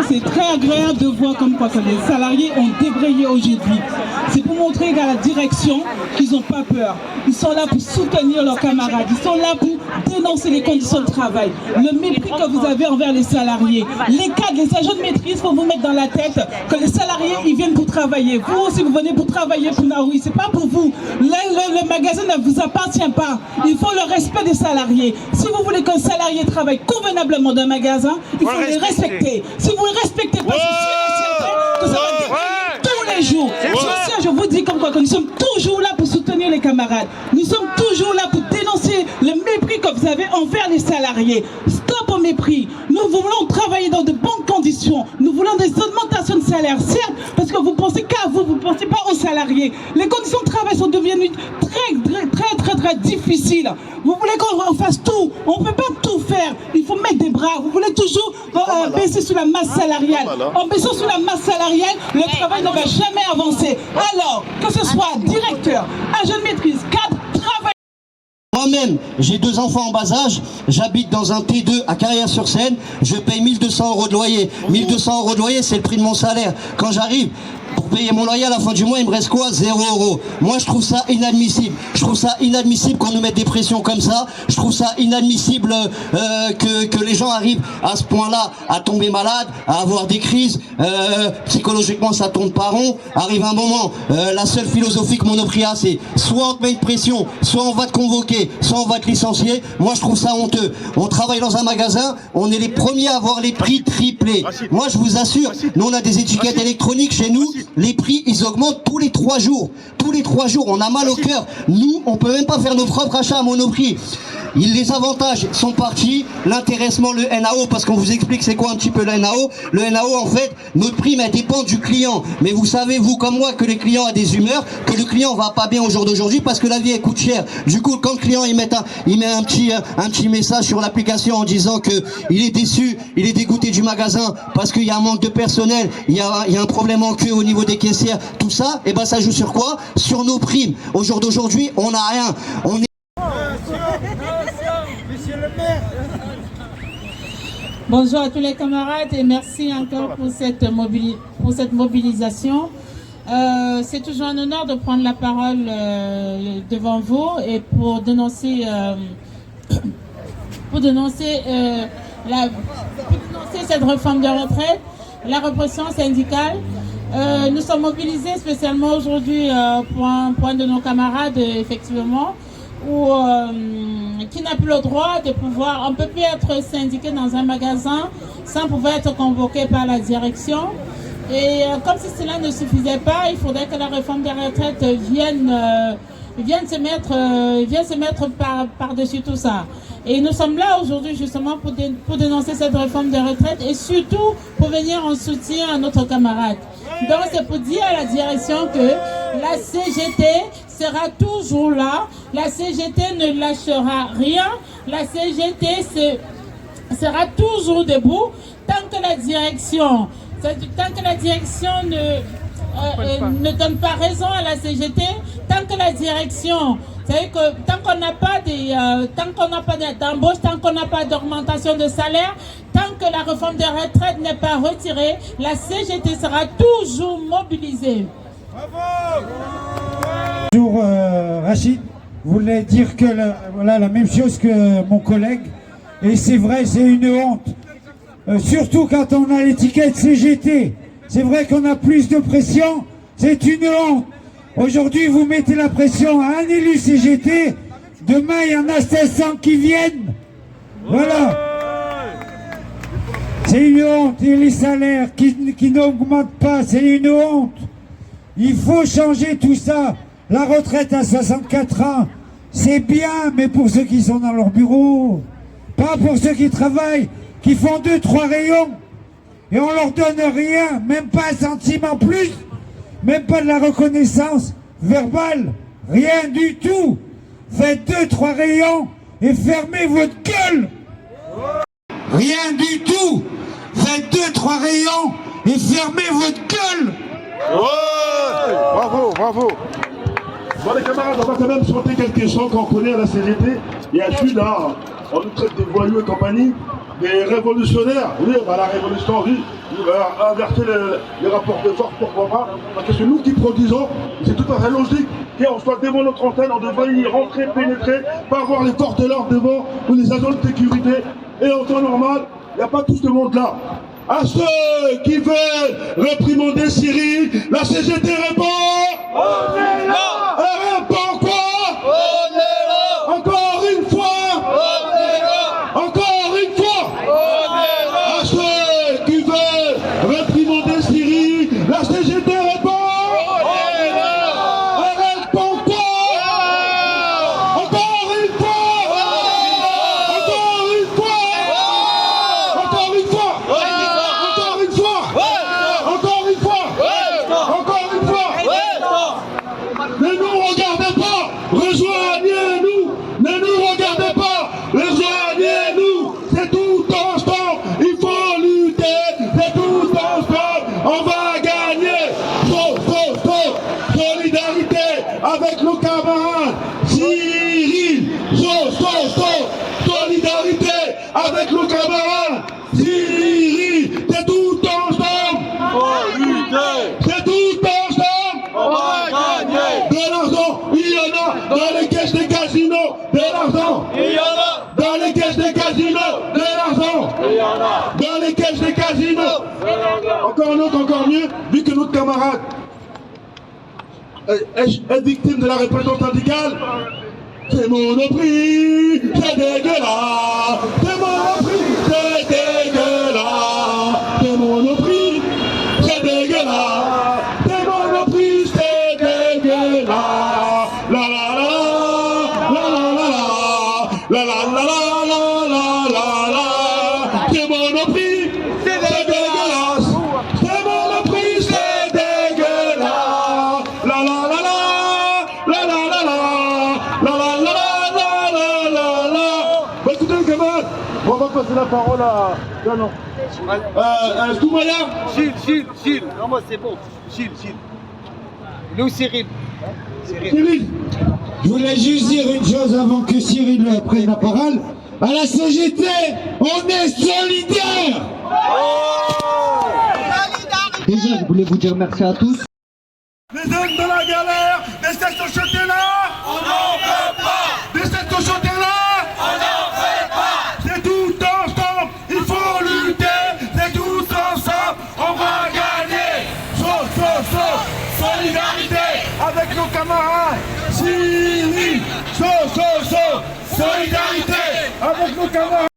C'est très agréable de voir comme quoi que les salariés ont débrayé aujourd'hui. C'est pour montrer à la direction qu'ils n'ont pas peur. Ils sont là pour soutenir leurs camarades. Ils sont là pour dénoncer les conditions de travail. Le mépris que vous avez envers les salariés. Les cadres, les agents de maîtrise, il faut vous mettre dans la tête que les salariés, ils viennent pour travailler. Vous aussi, vous venez pour travailler pour Naoui. C'est pas pour vous. Le magasin ne vous appartient pas. Il faut le respect des salariés. Si vous voulez qu'un salarié travaille convenablement dans un magasin, il faut les respecter. Si vous ne les respectez pas, c'est sûr et certain que ça va dérailler tous les jours. C'est ça, je vous dis comme quoi que nous sommes toujours là pour soutenir les camarades. Nous sommes toujours là pour dénoncer le mépris que vous avez envers les salariés. Stop au mépris. Nous voulons travailler dans de bonnes conditions. Nous voulons des augmentations de salaire, certes, parce que vous pensez qu'à vous, vous ne pensez pas aux salariés. Les conditions de travail sont devenues très difficiles. Vous voulez qu'on fasse tout. On ne peut pas tout faire. Il faut mettre des bras. Vous voulez toujours baisser sous la masse salariale. En baissant sous la masse salariale, le travail ne va jamais avancer. Alors, que ce soit directeur, agent de maîtrise, cadre, travail. Moi-même, j'ai 2 enfants en bas âge, j'habite dans un T2 à Carrière-sur-Seine, je paye 1 200 € de loyer. 1 200 € de loyer, c'est le prix de mon salaire. Quand j'arrive pour payer mon loyer à la fin du mois, il me reste quoi? 0 €. Moi, je trouve ça inadmissible. Je trouve ça inadmissible qu'on nous mette des pressions comme ça. Je trouve ça inadmissible que les gens arrivent à ce point-là à tomber malades, à avoir des crises. Psychologiquement, ça tourne pas rond. Arrive un moment, la seule philosophie que Monoprix a, c'est soit on te met une pression, soit on va te convoquer, soit on va te licencier. Moi, je trouve ça honteux. On travaille dans un magasin, on est les premiers à avoir les prix triplés. Moi, je vous assure, nous, on a des étiquettes électroniques chez nous. Les prix, ils augmentent tous les 3 jours. Tous les 3 jours, on a mal au cœur. Nous, on peut même pas faire nos propres achats à Monoprix. Les avantages sont partis, l'intéressement, le NAO, parce qu'on vous explique c'est quoi un petit peu le NAO. Le NAO, en fait, notre prime, elle dépend du client. Mais vous savez, vous comme moi, que le client a des humeurs, que le client va pas bien au jour d'aujourd'hui parce que la vie, elle coûte cher. Du coup, quand le client, il met un petit message sur l'application en disant que il est déçu, il est dégoûté du magasin parce qu'il y a un manque de personnel, il y a un problème en queue au niveau des caissières, tout ça, et ben ça joue sur quoi? Sur nos primes. Au jour d'aujourd'hui, on n'a rien. On est... Bonjour à tous les camarades et merci encore pour cette mobilisation. C'est toujours un honneur de prendre la parole devant vous et pour dénoncer cette réforme de retraite, la répression syndicale. Nous sommes mobilisés spécialement aujourd'hui pour un de nos camarades, effectivement, qui n'a plus le droit de pouvoir, on ne peut plus être syndiqué dans un magasin sans pouvoir être convoqué par la direction. Et comme si cela ne suffisait pas, il faudrait que la réforme des retraites vienne se mettre par-dessus tout ça. Et nous sommes là aujourd'hui justement pour dénoncer cette réforme des retraites et surtout pour venir en soutien à notre camarade. Donc c'est pour dire à la direction que la CGT sera toujours là, la CGT ne lâchera rien, la CGT sera toujours debout tant que la direction ne donne pas raison à la CGT, tant que la direction, c'est-à-dire que tant qu'on n'a pas d'embauche, tant qu'on n'a pas d'augmentation de salaire, tant que la réforme des retraites n'est pas retirée, la CGT sera toujours mobilisée. Bonjour Rachid, je voulais dire que voilà, la même chose que mon collègue, et c'est vrai, c'est une honte. Surtout quand on a l'étiquette CGT, c'est vrai qu'on a plus de pression, c'est une honte. Aujourd'hui, vous mettez la pression à un élu CGT, demain il y en a 500 qui viennent. Voilà. C'est une honte. Et les salaires qui n'augmentent pas, c'est une honte. Il faut changer tout ça. La retraite à 64 ans, c'est bien, mais pour ceux qui sont dans leur bureau, pas pour ceux qui travaillent, qui font 2-3 rayons, et on leur donne rien, même pas un centime en plus, même pas de la reconnaissance verbale, rien du tout. Faites 2-3 rayons et fermez votre gueule. Rien du tout. Faites 2-3 rayons et fermez votre gueule. Ouais, bravo, bravo. Bon les camarades, on va quand même chanter quelque chose qu'on connaît à la CGT. Il y a celui là, on nous traite des voyous et compagnie, des révolutionnaires. Oui, on va à la révolution, oui. inverser les rapports de force, pourquoi pas? Parce que c'est nous qui produisons, c'est tout à fait logique qu'on soit devant notre antenne, on devrait y rentrer, pénétrer, pas avoir les forces de l'ordre devant ou les agents de sécurité. Et en temps normal, il n'y a pas tout ce monde-là. À ceux qui veulent réprimander Cyril, la CGT répond. On est là. Elle répond quoi? On est là. Encore une fois. On est là. Encore une fois. On est là. À ceux qui veulent réprimander Cyril, la CGT répond. On est là. Elle répond quoi? Encore une fois. Encore une fois. Encore une fois. Encore une fois. Encore une fois. Encore une fois. Ne nous regardez pas. Rejoignez-nous. Ne nous regardez pas. Rejoignez-nous. C'est tout ensemble. Il faut lutter. C'est tout ensemble. On va gagner. Solidarité avec nos camarades. Cyril. Solidarité avec nos camarades. Cyril. C'est tout ensemble. C'est tout ensemble. On va gagner. De l'argent, il y en a dans les caisses des casinos. De l'argent, il y en a dans les caisses des casinos. De l'argent, il y en a dans les caisses des casinos. Encore un autre, encore mieux, vu que notre camarade est victime de la répression syndicale. C'est Monoprix, c'est dégueulasse. C'est Monoprix, c'est dégueulasse. C'est Monoprix, c'est dégueulasse. C'est Monoprix, c'est dégueulasse. La la la la la la la la la la la la la. C'est Monoprix, c'est dégueulasse. C'est Monoprix, c'est dégueulasse. La la la la la la la la. Bah, écoutez les camarades, on va passer la parole à... Non. Toumaya. Gilles. Non, moi c'est bon. Gilles. Nous, Cyril. Cyril. Je voulais juste dire une chose avant que Cyril prenne la parole. À la CGT, on est solidaires. Déjà, je voulais vous dire merci à tous. Les hommes de la galère, des sections chantées là, on n'en veut pas. Des sections chantées là, on n'en veut pas. C'est tout ensemble, il faut lutter. C'est tout ensemble, on va gagner. Solidarité avec nos camarades. Cyril, solidarité avec nos camarades.